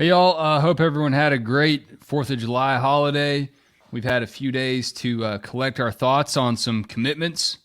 Hey, y'all. Hope everyone had a great 4th of July holiday. We've had a few days to collect our thoughts on some commitments,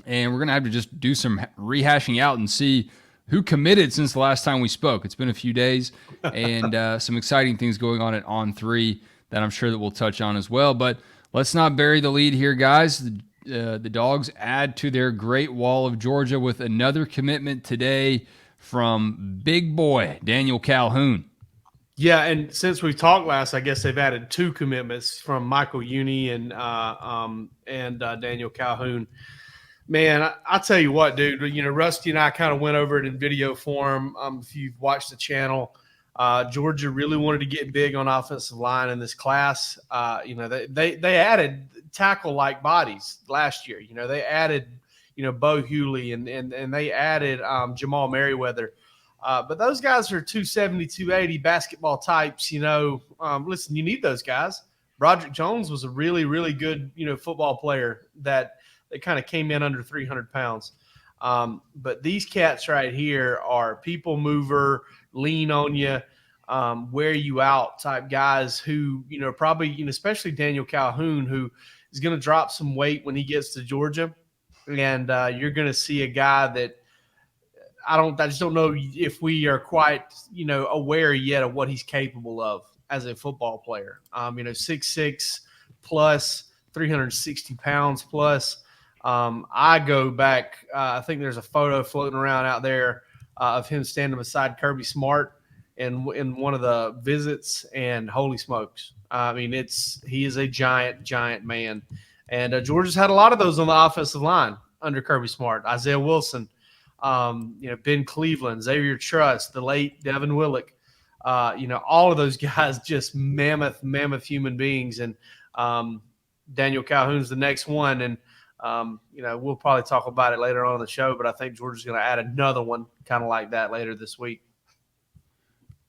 and we're going to have to just do some rehashing out and see who committed since the last time we spoke. It's been a few days, and some exciting things going on at On3 that I'm sure that we'll touch on as well. But let's not bury the lead here, guys. The Dogs add to their Great Wall of Georgia with another commitment today from big boy Daniel Calhoun. Yeah, and since we talked last, I guess they've added two commitments from Michael Uni and Daniel Calhoun. Man, I tell you what, dude. Rusty and I kind of went over it in video form. If you've watched the channel, Georgia really wanted to get big on offensive line in this class. They added tackle-like bodies last year. They added Bo Hewley and they added Jamal Merriweather. But those guys are 270, 280 basketball types. Listen, you need those guys. Broderick Jones was a really, really good, football player that kind of came in under 300 pounds. But these cats right here are people mover, lean on you, wear you out type guys who, probably, especially Daniel Calhoun, who is going to drop some weight when he gets to Georgia. And you're going to see a guy that, I just don't know if we are quite, aware yet of what he's capable of as a football player. 6'6" plus, 360 pounds plus. I go back, I think there's a photo floating around out there of him standing beside Kirby Smart in one of the visits, and holy smokes. He is a giant man. And Georgia's had a lot of those on the offensive line under Kirby Smart. Isaiah Wilson, Ben Cleveland, Xavier Truss, the late Devin Willock, all of those guys, just mammoth human beings. And Daniel Calhoun's the next one. And, we'll probably talk about it later on in the show, but I think Georgia's going to add another one kind of like that later this week.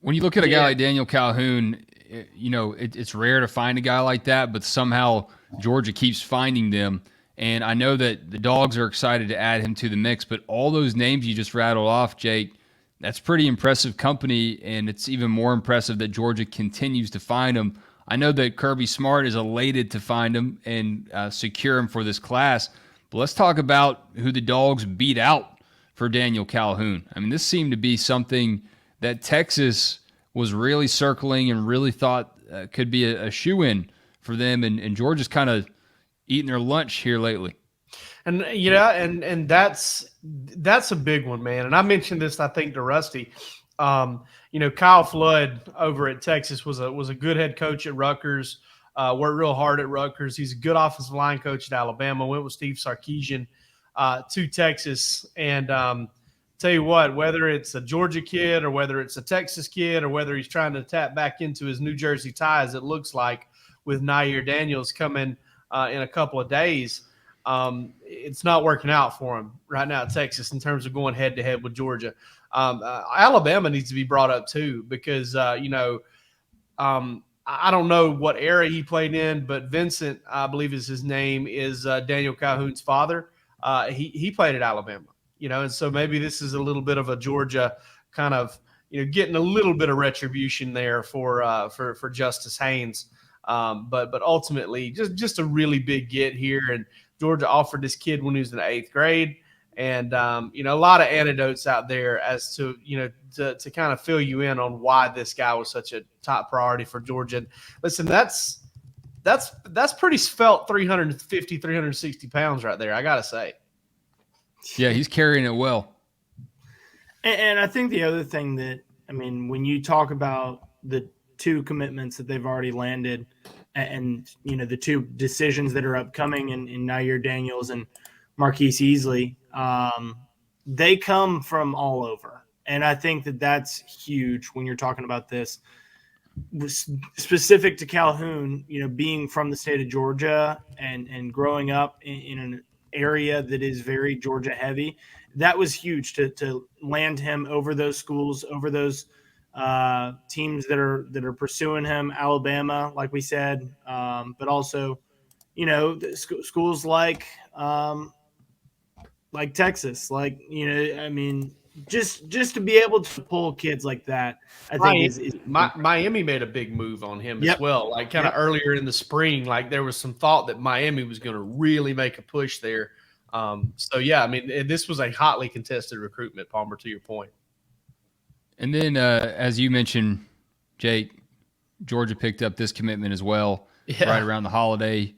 When you look at a guy like Daniel Calhoun, it's rare to find a guy like that, but somehow Georgia keeps finding them. And I know that the Dogs are excited to add him to the mix, but all those names you just rattled off, Jake, that's pretty impressive company, and it's even more impressive that Georgia continues to find them. I know that Kirby Smart is elated to find him and secure him for this class, but let's talk about who the Dogs beat out for Daniel Calhoun. This seemed to be something that Texas was really circling and really thought could be a shoe-in for them, and Georgia's kind of eating their lunch here lately. And and that's a big one, man. And I mentioned this, I think, to Rusty. Kyle Flood over at Texas was a good head coach at Rutgers. Worked real hard at Rutgers. He's a good offensive line coach at Alabama. Went with Steve Sarkisian to Texas. And tell you what, whether it's a Georgia kid or whether it's a Texas kid or whether he's trying to tap back into his New Jersey ties, it looks like with Nair Daniels coming in a couple of days, it's not working out for him right now at Texas in terms of going head-to-head with Georgia. Alabama needs to be brought up too because, I don't know what era he played in, but Vincent, I believe is his name, is Daniel Calhoun's father. He played at Alabama, and so maybe this is a little bit of a Georgia kind of, getting a little bit of retribution there for Justice Haynes. But ultimately, just a really big get here. And Georgia offered this kid when he was in the 8th grade. And, a lot of anecdotes out there as to, to kind of fill you in on why this guy was such a top priority for Georgia. And listen, that's pretty svelte 350, 360 pounds right there, I got to say. Yeah, he's carrying it well. And I think the other thing that, when you talk about the two commitments that they've already landed and the two decisions that are upcoming in Nair Daniels and Marquise Easley, they come from all over. And I think that that's huge when you're talking about this. Specific to Calhoun, being from the state of Georgia and growing up in an area that is very Georgia heavy, that was huge to land him over those schools, over those teams that are pursuing him. Alabama, like we said, but also, schools like Texas, just to be able to pull kids like that, I think is Miami made a big move on him as well. Like kind of earlier in the spring, like there was some thought that Miami was going to really make a push there. So yeah, I mean, this was a hotly contested recruitment, Palmer, to your point. And then, as you mentioned, Jake, Georgia picked up this commitment as well, right around the holiday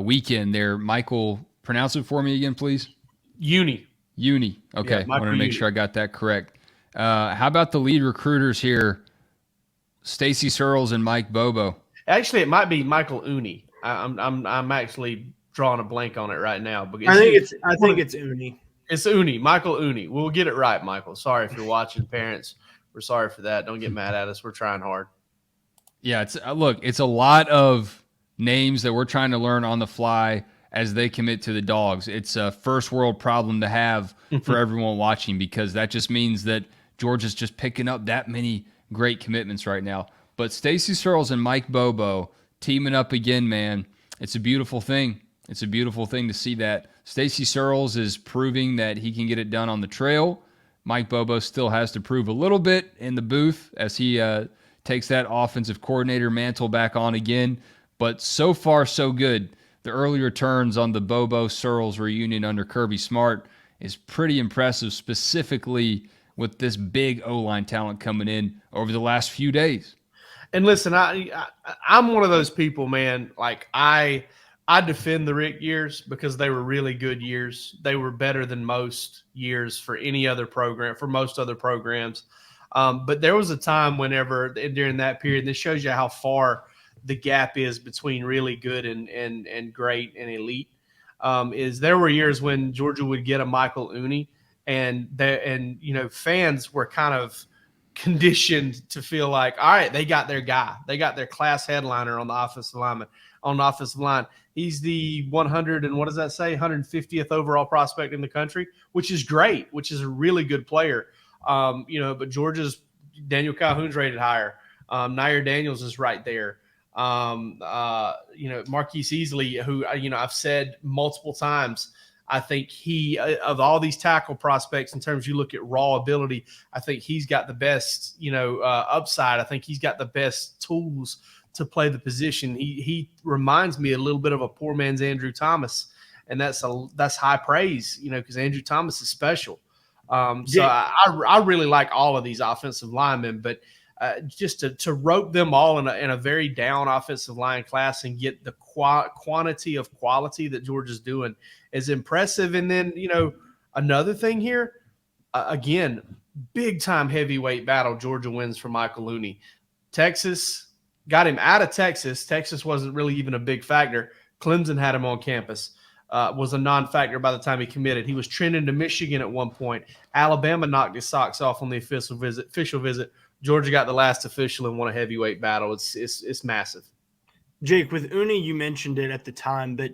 weekend there. Michael, pronounce it for me again, please. Uni. Okay, I wanted to make sure I got that correct. How about the lead recruiters here, Stacy Searles and Mike Bobo? Actually, it might be Michael Uni. I'm actually drawing a blank on it right now. I think it's Uni. It's Uni, Michael Uni. We'll get it right, Michael. Sorry if you're watching, parents. We're sorry for that. Don't get mad at us. We're trying hard. Yeah, it's a lot of names that we're trying to learn on the fly as they commit to the Dogs. It's a first world problem to have for everyone watching, because that just means that Georgia's just picking up that many great commitments right now. But Stacy Searles and Mike Bobo teaming up again, man. It's a beautiful thing. It's a beautiful thing to see that. Stacy Searles is proving that he can get it done on the trail. Mike Bobo still has to prove a little bit in the booth as he takes that offensive coordinator mantle back on again. But so far, so good. The early returns on the Bobo-Searles reunion under Kirby Smart is pretty impressive, specifically with this big O-line talent coming in over the last few days. And listen, I'm one of those people, man. Like I defend the Rick years because they were really good years. They were better than most years for any other program, for most other programs. But there was a time whenever during that period, and this shows you how far the gap is between really good and great and elite, is there were years when Georgia would get a Michael Uni, and fans were kind of conditioned to feel like, all right, they got their guy. They got their class headliner on the offensive line. He's the 100 and what does that say? 150th overall prospect in the country, which is great, which is a really good player. But Georgia's Daniel Calhoun's rated higher. Nair Daniels is right there. Marquise Easley, who, I've said multiple times, I think he, of all these tackle prospects, in terms you look at raw ability, I think he's got the best, upside. I think he's got the best tools to play the position. He reminds me a little bit of a poor man's Andrew Thomas, and that's high praise, because Andrew Thomas is special. So I really like all of these offensive linemen, but just to rope them all in a very down offensive line class and get the quantity of quality that Georgia's doing is impressive. And then, another thing here, again, big time heavyweight battle Georgia wins for Michael Looney. Texas got him out of Texas. Texas wasn't really even a big factor. Clemson had him on campus. Was a non-factor by the time he committed. He was trending to Michigan at one point. Alabama knocked his socks off on the official visit. Georgia got the last official and won a heavyweight battle. It's massive. Jake, with Uni, you mentioned it at the time, but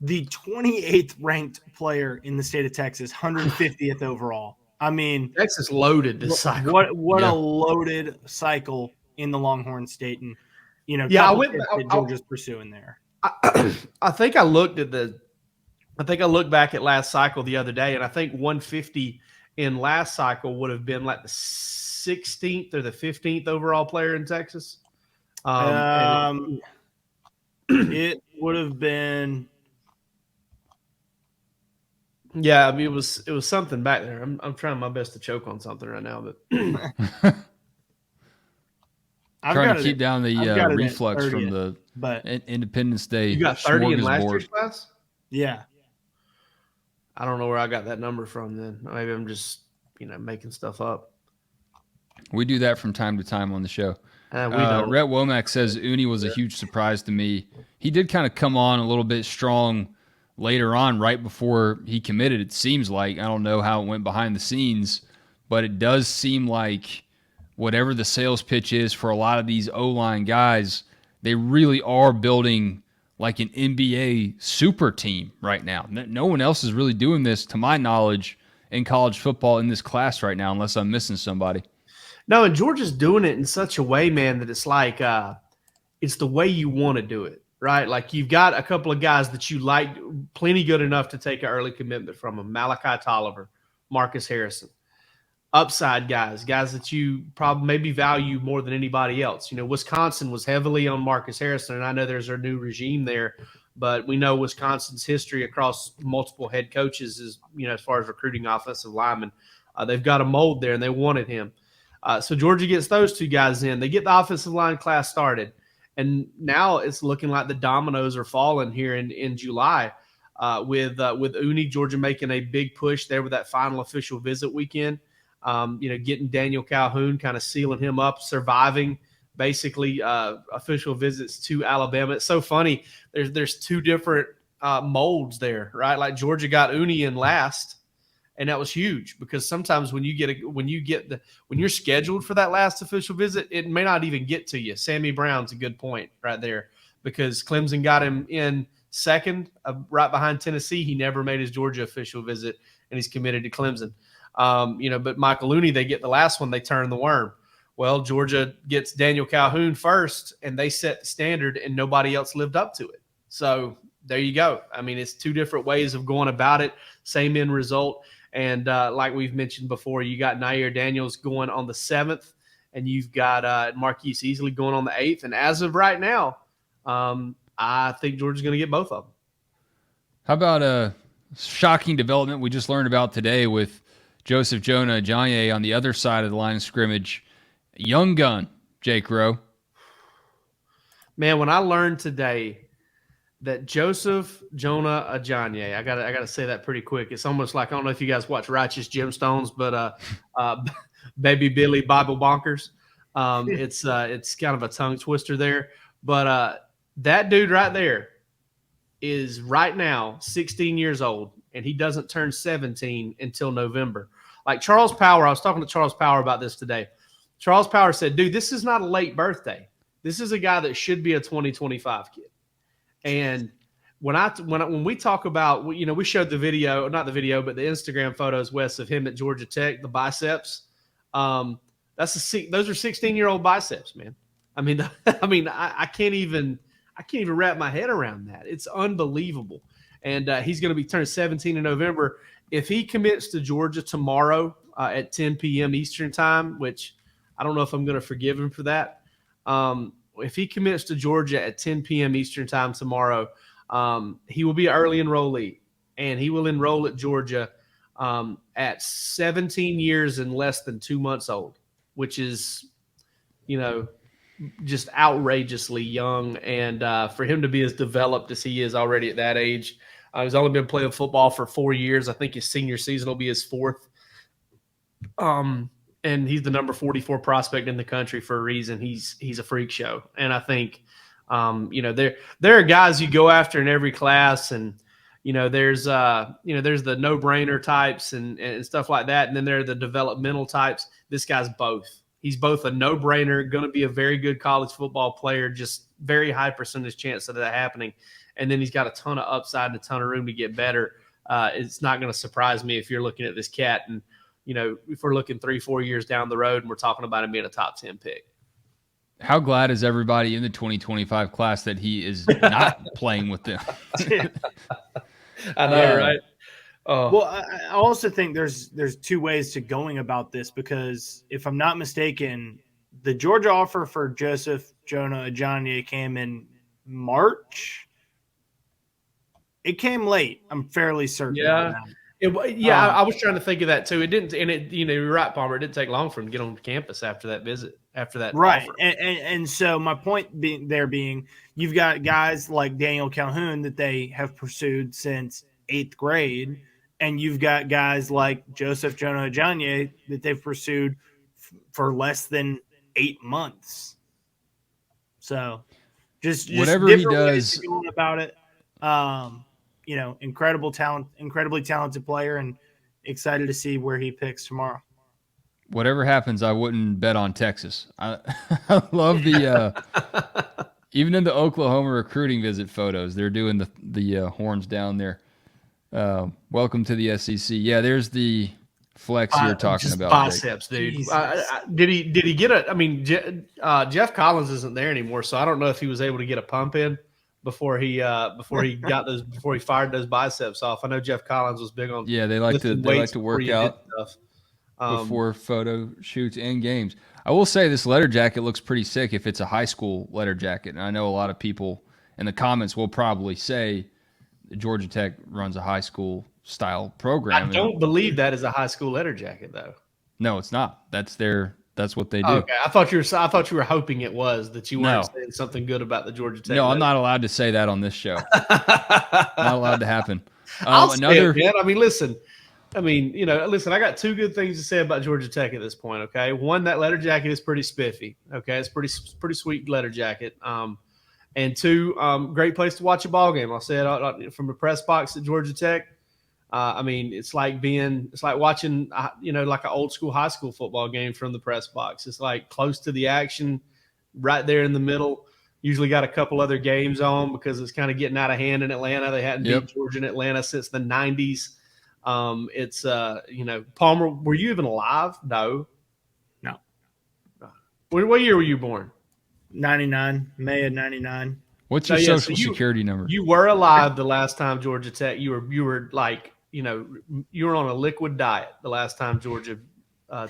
the 28th ranked player in the state of Texas, 150th overall. I mean, Texas loaded this cycle. What a loaded cycle in the Longhorn State, and Georgia's pursuing there. I think I looked back at last cycle the other day, and I think 150 in last cycle would have been like the 16th or the 15th overall player in Texas. It would have been. Yeah, I mean, it was something back there. I'm trying my best to choke on something right now, but trying to keep down the reflux from the Independence Day. You got 30 in last year's class? Yeah. I don't know where I got that number from then. Maybe I'm just, making stuff up. We do that from time to time on the show. We don't. Rhett Womack says Uni was a huge surprise to me. He did kind of come on a little bit strong later on, right before he committed, it seems like. I don't know how it went behind the scenes, but it does seem like whatever the sales pitch is for a lot of these O-line guys, they really are building like an NBA super team right now. No one else is really doing this, to my knowledge, in college football in this class right now, unless I'm missing somebody. No, and Georgia's doing it in such a way, man, that it's like it's the way you want to do it, right? Like you've got a couple of guys that you like plenty good enough to take an early commitment from them. Malachi Tolliver, Marcus Harrison. upside guys that you probably maybe value more than anybody else. Wisconsin was heavily on Marcus Harrison, and I know there's a new regime there, but we know Wisconsin's history across multiple head coaches is, as far as recruiting offensive linemen, they've got a mold there, and they wanted him. So Georgia gets those two guys in. They get the offensive line class started, and now it's looking like the dominoes are falling here in July with Uni, Georgia making a big push there with that final official visit weekend. Getting Daniel Calhoun, kind of sealing him up, surviving basically official visits to Alabama. It's so funny. There's two different molds there, right? Like Georgia got Uni in last, and that was huge because sometimes when you're scheduled for that last official visit, it may not even get to you. Sammy Brown's a good point right there because Clemson got him in second, right behind Tennessee. He never made his Georgia official visit, and he's committed to Clemson. But Michael Looney, they get the last one, they turn the worm. Well, Georgia gets Daniel Calhoun first, and they set the standard, and nobody else lived up to it. So there you go. I mean, it's two different ways of going about it, same end result. And like we've mentioned before, you got Nair Daniels going on the 7th, and you've got Marquise Easley going on the 8th. And as of right now, I think Georgia's going to get both of them. How about a shocking development we just learned about today with Joseph Jonah Ajayi on the other side of the line of scrimmage? Young gun, Jake Rowe. Man, when I learned today that Joseph Jonah Ajayi, I gotta say that pretty quick. It's almost like, I don't know if you guys watch Righteous Gemstones, but Baby Billy Bible Bonkers. It's kind of a tongue twister there. But that dude right there is right now 16 years old, and he doesn't turn 17 until November. Like Charles Power, I was talking to Charles Power about this today. Charles Power said, dude, this is not a late birthday. This is a guy that should be a 2025 kid. And when we talk about, we showed the video, not the video, but the Instagram photos, Wes, of him at Georgia Tech, the biceps. Those are 16-year-old biceps, man. I can't even wrap my head around that. It's unbelievable. And he's going to be turned 17 in November. If he commits to Georgia tomorrow at 10 p.m. Eastern time, which I don't know if I'm going to forgive him for that. If he commits to Georgia at 10 p.m. Eastern time tomorrow, he will be an early enrollee, and he will enroll at Georgia at 17 years and less than 2 months old, which is, just outrageously young. And for him to be as developed as he is already at that age, he's only been playing football for 4 years. I think his senior season will be his fourth. And he's the number 44 prospect in the country for a reason. He's a freak show. And I think, there are guys you go after in every class, and, there's the no-brainer types and stuff like that. And then there are the developmental types. This guy's both. He's both a no-brainer, going to be a very good college football player, just very high percentage chance of that happening. And then he's got a ton of upside and a ton of room to get better. It's not going to surprise me if you're looking at this cat and, if we're looking 3-4 years down the road and we're talking about him being a top 10 pick. How glad is everybody in the 2025 class that he is not playing with them? I know, right? Oh. Well, I also think there's two ways to going about this, because if I'm not mistaken, the Georgia offer for Joseph Jonah Ajayi came in March. It came late. I'm fairly certain. Yeah. I was trying to think of that too. It didn't, and you're right, Palmer. It didn't take long for him to get on campus after that visit, after that. Right. Offer. And so my point being, you've got guys like Daniel Calhoun that they have pursued since 8th grade, and you've got guys like Joseph Jonah Ajayi that they've pursued for less than 8 months. So just whatever he different does ways to go about it. Incredibly talented player, and excited to see where he picks tomorrow. Whatever happens, I wouldn't bet on Texas. I love the even in the Oklahoma recruiting visit photos, they're doing the horns down there. Welcome to the SEC. Yeah, there's the flex you're talking about. Biceps, dude. Did he get a? I mean, Jeff Collins isn't there anymore, so I don't know if he was able to get a pump in before he fired those biceps off. I know Jeff Collins was big on. Yeah, they like to work out. Stuff. before photo shoots and games. I will say this letter jacket looks pretty sick if it's a high school letter jacket. And I know a lot of people in the comments will probably say Georgia Tech runs a high school style program. I don't believe that is a high school letter jacket, though. No, it's not. That's what they do. Okay, I thought you were hoping it was, that you weren't saying something good about the Georgia Tech. No, I'm not allowed to say that on this show. Not allowed to happen. Another. Say it, man. I mean, listen. I got two good things to say about Georgia Tech at this point. Okay, one, that letter jacket is pretty spiffy. Okay, it's pretty sweet letter jacket. And two, great place to watch a ball game. I'll say it from the press box at Georgia Tech. It's like watching, like an old school high school football game from the press box. It's like close to the action, right there in the middle. Usually got a couple other games on because it's kind of getting out of hand in Atlanta. They hadn't beat Georgia in Atlanta since the 90s. Palmer, were you even alive? No. What year were you born? 99, May of 99. What's your social security number? You were alive the last time Georgia Tech. You were like, you were on a liquid diet the last time Georgia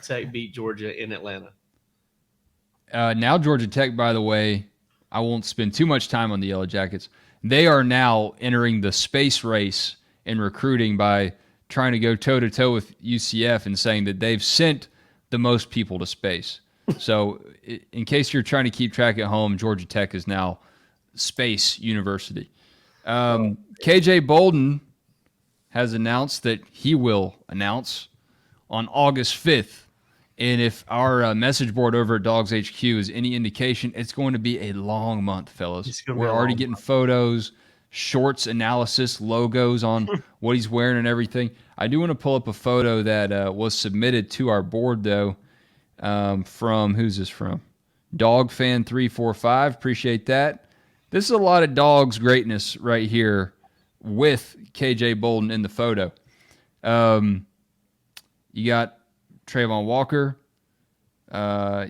Tech beat Georgia in Atlanta. Now Georgia Tech, by the way, I won't spend too much time on the Yellow Jackets. They are now entering the space race in recruiting by trying to go toe-to-toe with UCF and saying that they've sent the most people to space. So in case you're trying to keep track at home, Georgia Tech is now Space University. KJ Bolden has announced that he will announce on August 5th. And if our message board over at DawgsHQ is any indication, it's going to be a long month, fellas. We're already getting photos, shorts analysis, logos on what he's wearing and everything. I do want to pull up a photo that was submitted to our board, though, from, who's this from? DogFan345. Appreciate that. This is a lot of Dogs greatness right here with KJ Bolden in the photo. You got Trayvon Walker.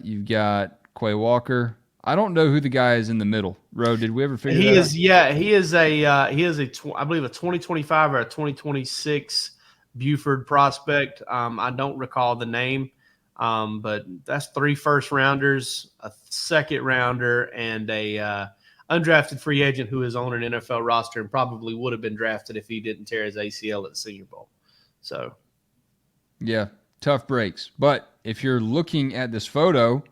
You've got Quay Walker. I don't know who the guy is in the middle. Ro, did we ever figure that out? He is I believe a 2025 or a 2026 Buford prospect. I don't recall the name, but that's 3 first rounders, a second rounder, and a undrafted free agent who is on an NFL roster and probably would have been drafted if he didn't tear his ACL at the Senior Bowl. So, yeah, tough breaks. But if you're looking at this photo,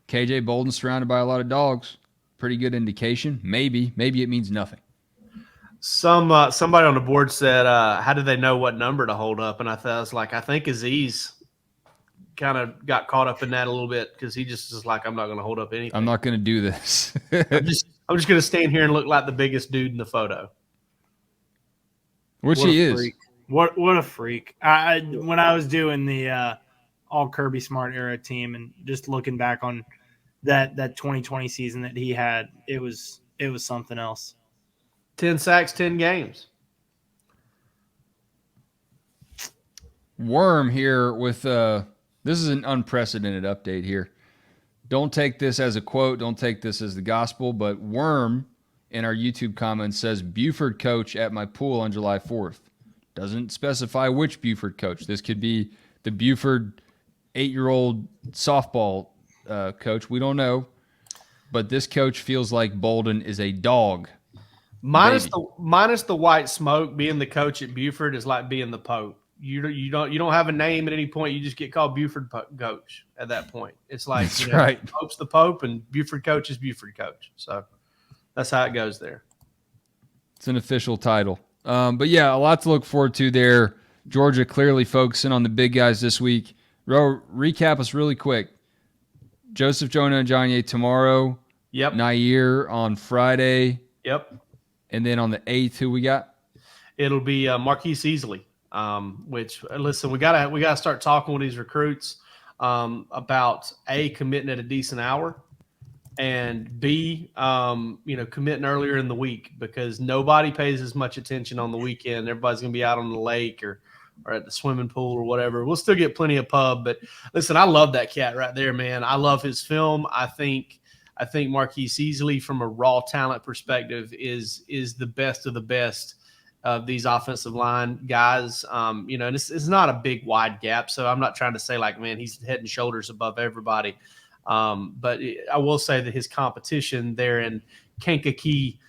KJ Bolden surrounded by a lot of dogs. Pretty good indication. Maybe it means nothing. Somebody on the board said, how do they know what number to hold up? And I think Aziz kind of got caught up in that a little bit because he just is like, I'm not going to hold up anything. I'm not going to do this. I'm just going to stand here and look like the biggest dude in the photo. Which he is. Freak. What a freak. When I was doing the all Kirby Smart era team and just looking back on that 2020 season that he had, it was something else. 10 sacks, 10 games. Worm here with this is an unprecedented update here. Don't take this as a quote. Don't take this as the gospel. But Worm in our YouTube comments says, Buford coach at my pool on July 4th. Doesn't specify which Buford coach. This could be the Buford 8-year-old softball coach. We don't know. But this coach feels like Bolden is a dog. Minus the white smoke, being the coach at Buford is like being the Pope. You don't have a name at any point. You just get called Buford coach at that point. It's like right. Pope's the Pope and Buford coach is Buford coach. So that's how it goes there. It's an official title. But yeah, a lot to look forward to there. Georgia clearly focusing on the big guys this week. Recap us really quick. Joseph Jonah and Johnny tomorrow. Yep. Nair on Friday. Yep. And then on the 8th, who we got? It'll be Marquise Easley. Which listen, we gotta start talking with these recruits about A, committing at a decent hour, and B, committing earlier in the week because nobody pays as much attention on the weekend. Everybody's gonna be out on the lake or at the swimming pool or whatever. We'll still get plenty of pub, but listen, I love that cat right there, man. I love his film. I think Marquise Easley, from a raw talent perspective, is the best of the best of these offensive line guys. And it's not a big wide gap, so I'm not trying to say like, man, he's head and shoulders above everybody. But I will say that his competition there in Kankakee,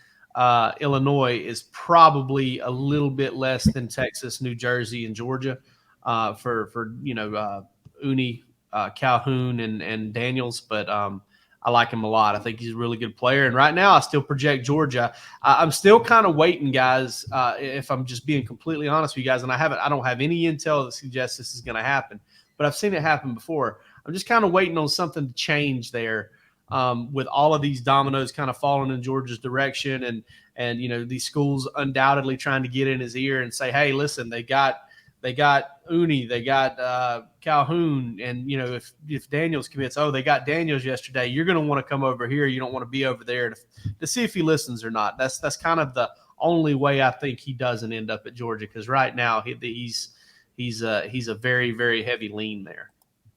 Illinois, is probably a little bit less than Texas, New Jersey, and Georgia for Uni, Calhoun, and Daniels. But I like him a lot. I think he's a really good player. And right now I still project Georgia. I'm still kind of waiting, guys, if I'm just being completely honest with you guys, and I don't have any intel that suggests this is going to happen, but I've seen it happen before. I'm just kind of waiting on something to change there with all of these dominoes kind of falling in Georgia's direction and these schools undoubtedly trying to get in his ear and say, hey, listen, they got Uni, they got Calhoun, and if Daniels commits, they got Daniels yesterday, you're going to want to come over here. You don't want to be over there to see if he listens or not. That's kind of the only way I think he doesn't end up at Georgia, because right now he's a very, very heavy lean there.